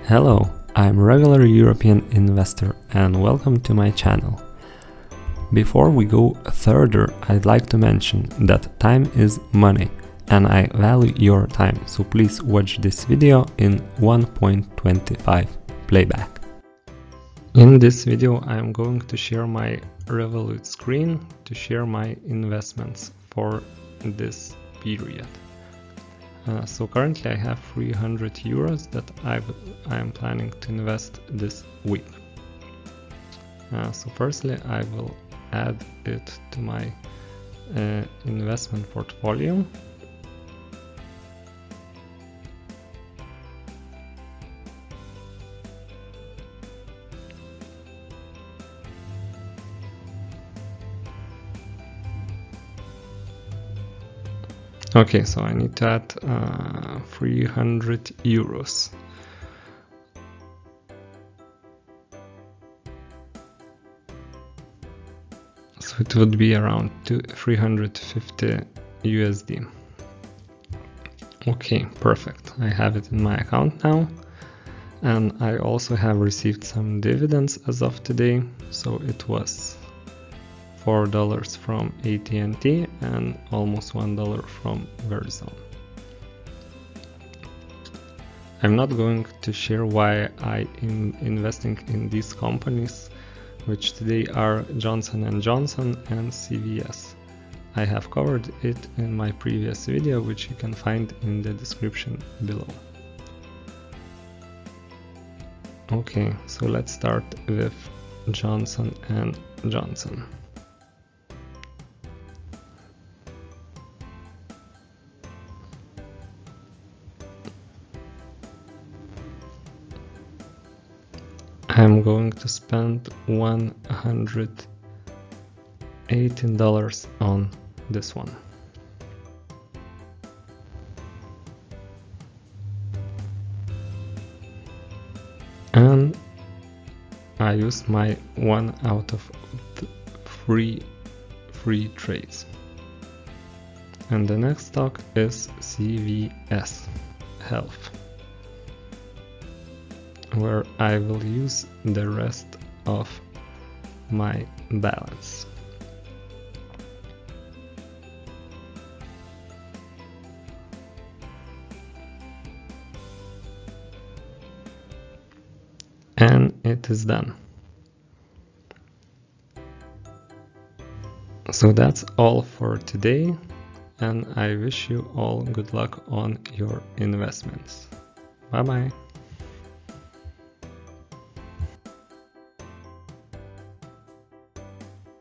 Hello, I'm a regular European investor and welcome to my channel. Before we go further, I'd like to mention that time is money and I value your time, so please watch this video in 1.25 playback. In this video I'm going to share my Revolut screen to share my investments for this period. So currently I have 300 euros that I am planning to invest this week. So firstly I will add it to my investment portfolio. Okay, so I need to add 300 euros. So it would be around 350 USD. Okay, perfect. I have it in my account now. And I also have received some dividends as of today. So it was $4 from AT&T and almost $1 from Verizon. I'm not going to share why I am investing in these companies, which today are Johnson & Johnson and CVS. I have covered it in my previous video, which you can find in the description below. Okay, so let's start with Johnson & Johnson. I'm going to spend $118 on this one. And I used my 1 out of 3 free trades. And the next stock is CVS Health, where I will use the rest of my balance. And it is done. So that's all for today, and I wish you all good luck on your investments. Bye bye.